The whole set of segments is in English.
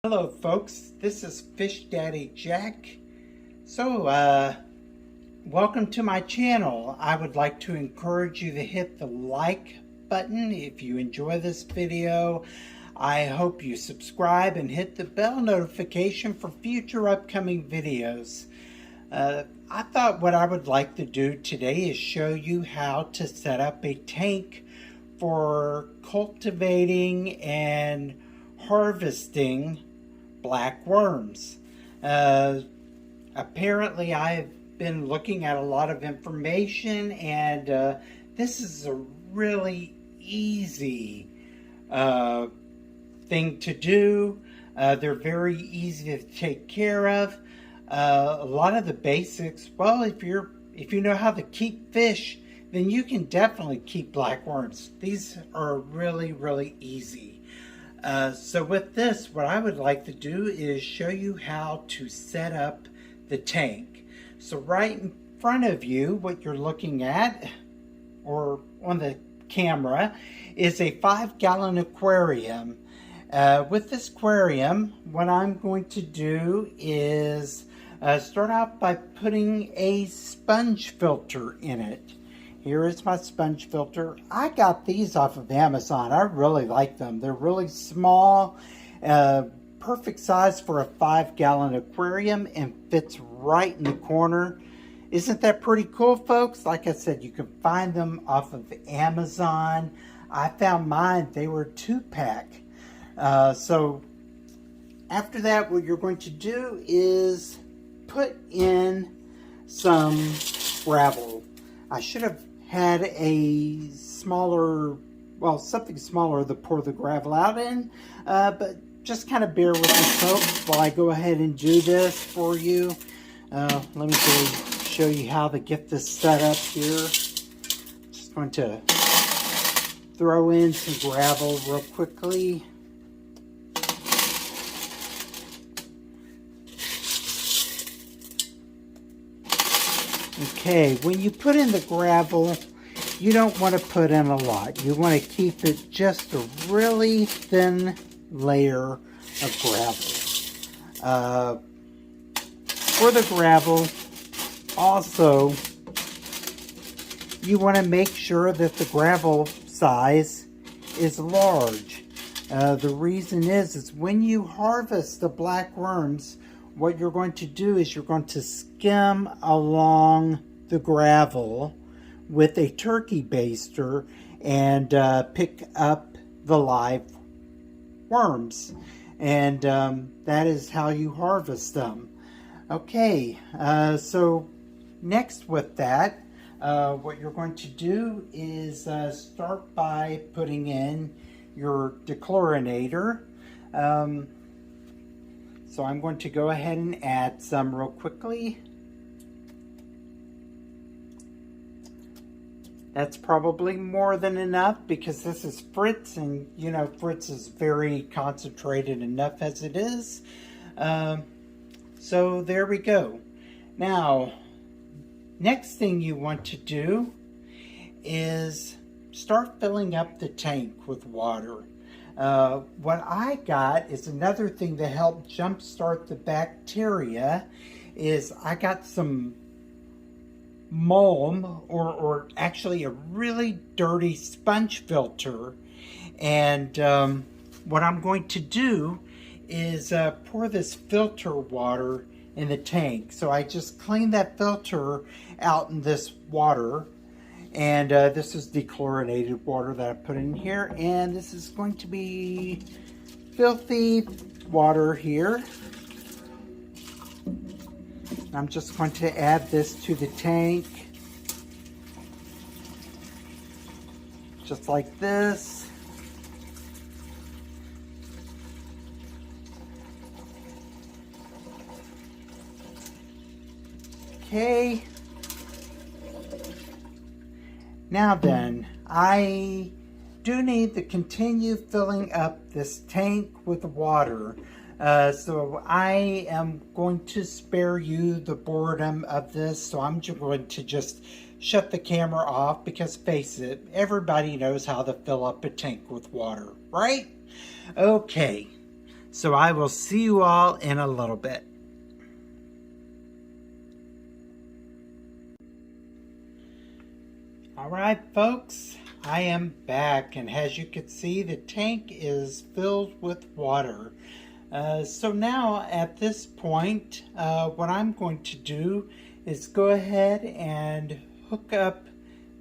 Hello folks, this is Fish Daddy Jack. Welcome to my channel. I would like to encourage you to hit the like button if you enjoy this video. I hope you subscribe and hit the bell notification for future upcoming videos. I thought what I would like to do today is show you how to set up a tank for cultivating and harvesting black worms. Apparently I've been looking at a lot of information, and this is a really easy thing to do. They're very easy to take care of. A lot of the basics, well, if you know how to keep fish, then you can definitely keep black worms. These are really easy. So with this, what I would like to do is show you how to set up the tank. So right in front of you, what you're looking at, or on the camera, is a 5-gallon aquarium. With this aquarium, what I'm going to do is start out by putting a sponge filter in it. Here is my sponge filter. I got these off of Amazon. I really like them. They're really small, perfect size for a 5-gallon aquarium, and fits right in the corner. Isn't that pretty cool, folks? Like I said, you can find them off of Amazon. I found mine. They were 2-pack. So after that, what you're going to do is put in some gravel. I should have had a smaller, well, something smaller to pour the gravel out in, but just kind of bear with me, folks, while I go ahead and do this for you. Let me go show you how to get this set up here. Just going to throw in some gravel real quickly. Okay, when you put in the gravel, you don't want to put in a lot. You want to keep it just a really thin layer of gravel. For the gravel, also, you want to make sure that the gravel size is large. The reason is when you harvest the black worms, what you're going to do is you're going to skim along the gravel with a turkey baster and pick up the live worms. And that is how you harvest them. Okay, so next with that, what you're going to do is start by putting in your dechlorinator. So I'm going to go ahead and add some real quickly. That's probably more than enough because this is Fritz, and you know Fritz is very concentrated enough as it is. So there we go. Now, next thing you want to do is start filling up the tank with water. What I got is another thing to help jumpstart the bacteria is I got some mulm, or actually a really dirty sponge filter, and what I'm going to do is pour this filter water in the tank. So I just clean that filter out in this water, and this is dechlorinated water that I put in here, and this is going to be filthy water here. I'm just going to add this to the tank, just like this. Okay. Now then, I do need to continue filling up this tank with water. So I am going to spare you the boredom of this. So I'm going to just shut the camera off because face it, everybody knows how to fill up a tank with water, right? Okay, So I will see you all in a little bit. All right, folks, I am back, and as you can see, the tank is filled with water. So now at this point, what I'm going to do is go ahead and hook up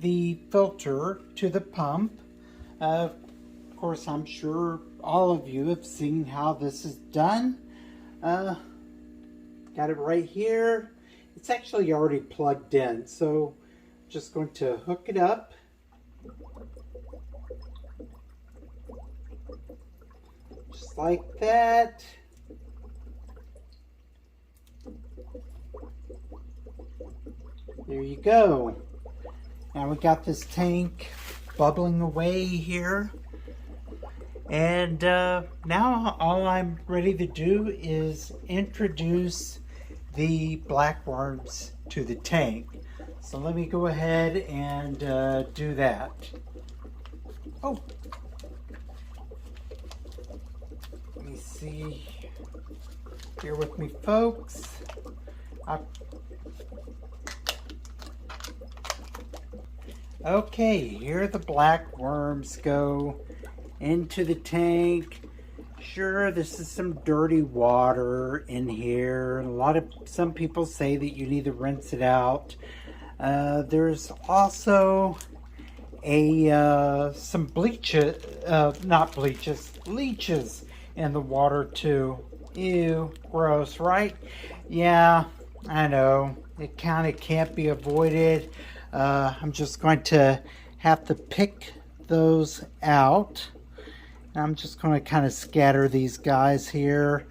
the filter to the pump. Of course, I'm sure all of you have seen how this is done. Got it right here. It's actually already plugged in, so just going to hook it up. Just like that. There you go. Now we got this tank bubbling away here. And now all I'm ready to do is introduce the blackworms to the tank. So let me go ahead and do that. Oh, let me see. Bear with me, folks. Okay, here the blackworms go into the tank. Sure, this is some dirty water in here. Some people say that you need to rinse it out. There's also some leeches in the water too. Ew, gross, right? Yeah, I know. It kind of can't be avoided. I'm just going to have to pick those out. I'm just going to kind of scatter these guys here.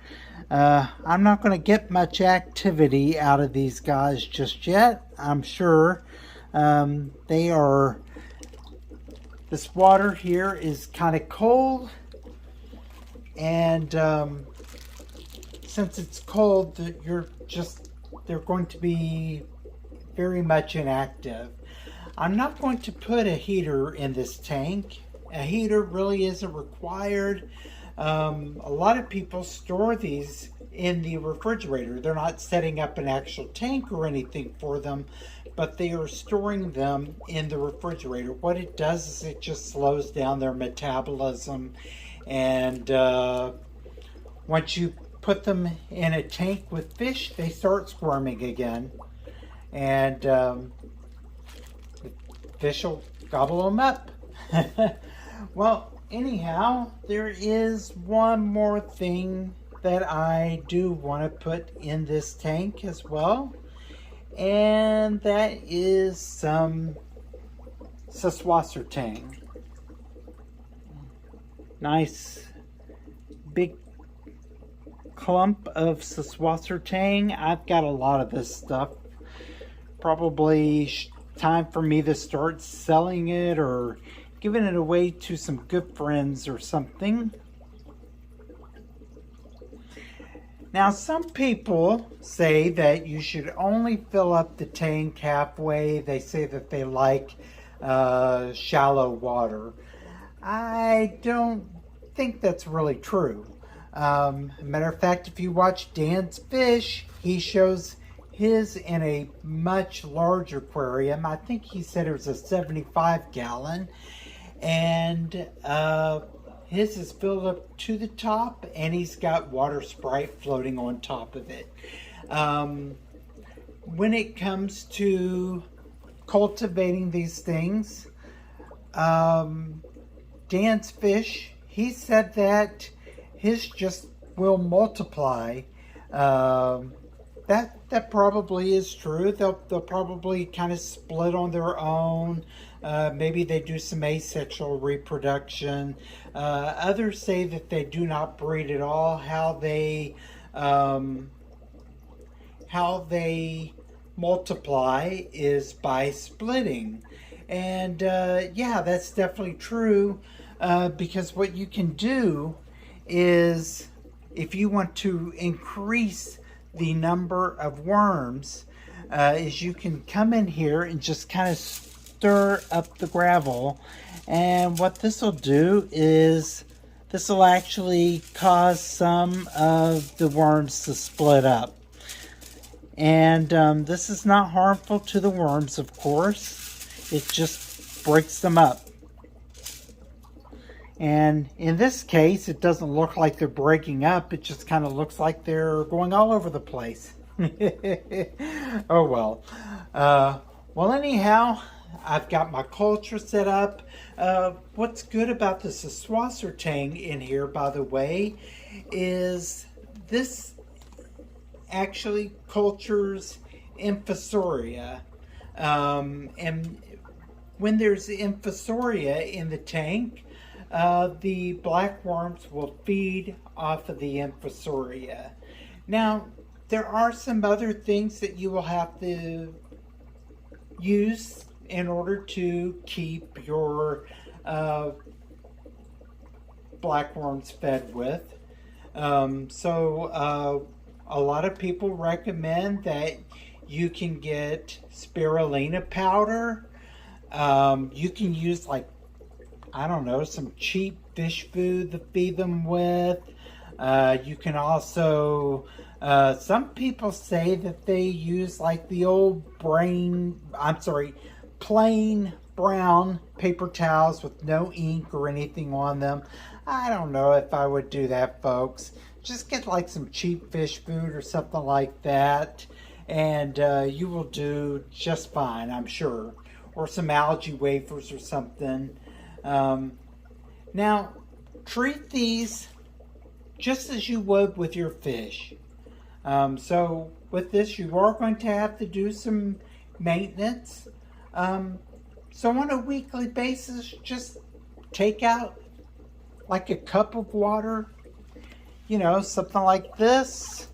I'm not going to get much activity out of these guys just yet, I'm sure. This water here is kind of cold, and since it's cold, they're going to be very much inactive. I'm not going to put a heater in this tank. A heater really isn't required. A lot of people store these in the refrigerator. They're not setting up an actual tank or anything for them, but they are storing them in the refrigerator. What it does is it just slows down their metabolism, and once you put them in a tank with fish, they start squirming again, and the fish will gobble them up. Well, anyhow, there is one more thing that I do want to put in this tank as well, and that is some Saswassertang. Nice big clump of Saswassertang. I've got a lot of this stuff. Probably time for me to start selling it or giving it away to some good friends or something. Now, some people say that you should only fill up the tank halfway. They say that they like shallow water. I don't think that's really true. Matter of fact, if you watch Dan's Fish, he shows his in a much larger aquarium. I think he said it was a 75 gallon. And his is filled up to the top, and he's got water Sprite floating on top of it. When it comes to cultivating these things, Dan's Fish, he said that his just will multiply. That probably is true. They'll probably kind of split on their own. Maybe they do some asexual reproduction. Others say that they do not breed at all. How they multiply is by splitting. And yeah, that's definitely true, because what you can do is, if you want to increase the number of worms, is you can come in here and just kind of stir up the gravel, and what this will do is this will actually cause some of the worms to split up. And this is not harmful to the worms, of course. It just breaks them up. And in this case, it doesn't look like they're breaking up. It just kind of looks like they're going all over the place. Oh well. Well, anyhow, I've got my culture set up. What's good about the Saswasser tang in here, by the way, is this actually cultures Infusoria. And when there's Infusoria in the tank, the blackworms will feed off of the Infusoria. Now, there are some other things that you will have to use in order to keep your blackworms fed with. A lot of people recommend that you can get spirulina powder. You can use, like, I don't know, some cheap fish food to feed them with. You can also, some people say that they use like the old plain brown paper towels with no ink or anything on them. I don't know if I would do that, folks. Just get like some cheap fish food or something like that, and you will do just fine, I'm sure. Or some algae wafers or something. Now, treat these just as you would with your fish. So with this, you are going to have to do some maintenance. So on a weekly basis, just take out like a cup of water, you know, something like this,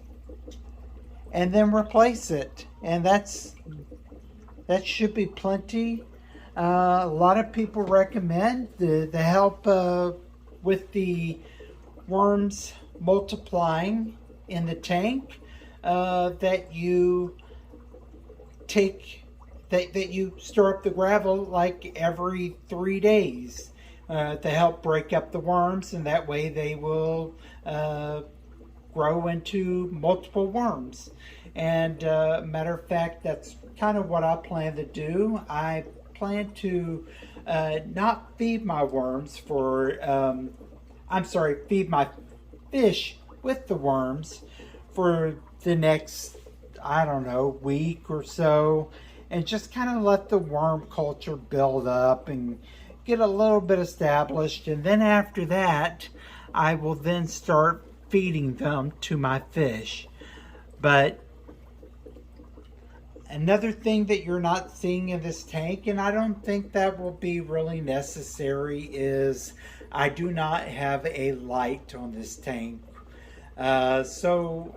and then replace it. And that should be plenty. A lot of people recommend the help with the worms multiplying in the tank, that you stir up the gravel like every 3 days to help break up the worms, and that way they will grow into multiple worms. And matter of fact, that's kind of what I plan to do. I plan to not feed my worms feed my fish with the worms for the next, I don't know, week or so, and just kind of let the worm culture build up and get a little bit established. And then after that, I will then start feeding them to my fish. But another thing that you're not seeing in this tank, and I don't think that will be really necessary, is I do not have a light on this tank. So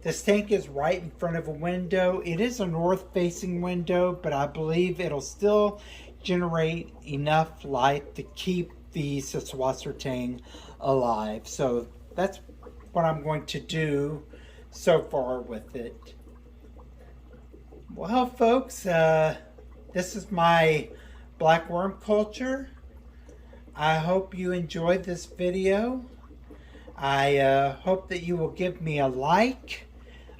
this tank is right in front of a window. It is a north-facing window, but I believe it'll still generate enough light to keep the Saswasser tang alive. So that's what I'm going to do so far with it. Well, folks, this is my blackworm culture. I hope you enjoyed this video. I hope that you will give me a like.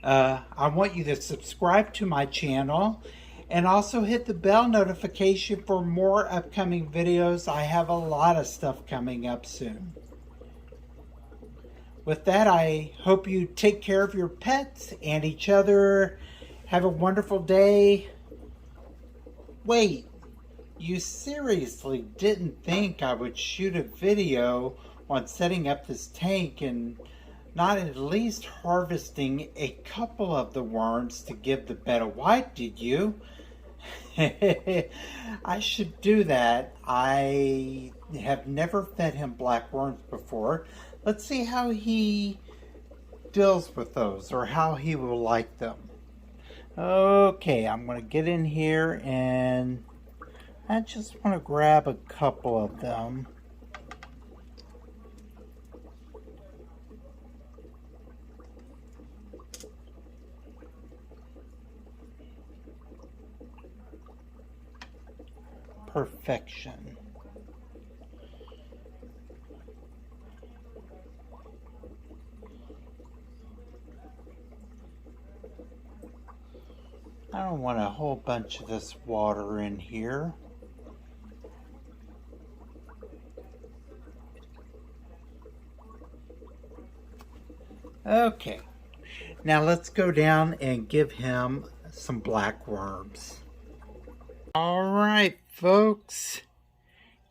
I want you to subscribe to my channel and also hit the bell notification for more upcoming videos. I have a lot of stuff coming up soon. With that, I hope you take care of your pets and each other. Have a wonderful day. Wait, you seriously didn't think I would shoot a video on setting up this tank and not at least harvesting a couple of the worms to give the betta white, did you? I should do that. I have never fed him blackworms before. Let's see how he deals with those, or how he will like them. Okay, I'm going to get in here and I just want to grab a couple of them. Perfection. I don't want a whole bunch of this water in here. Okay, now let's go down and give him some blackworms. All right, folks,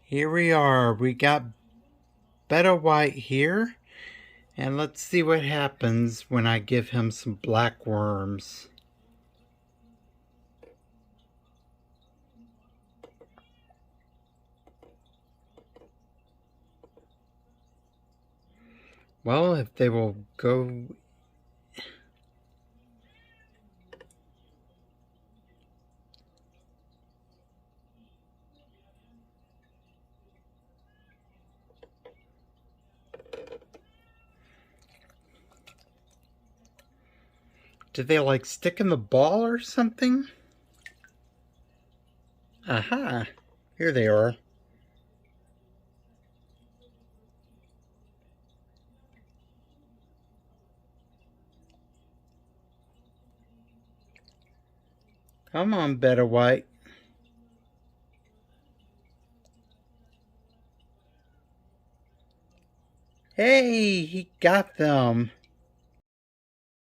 here we are. We got Betta White here, and let's see what happens when I give him some blackworms. Well, if they will go... Did they like stick in the ball or something? Aha! Here they are. Come on, Betta White. Hey, he got them.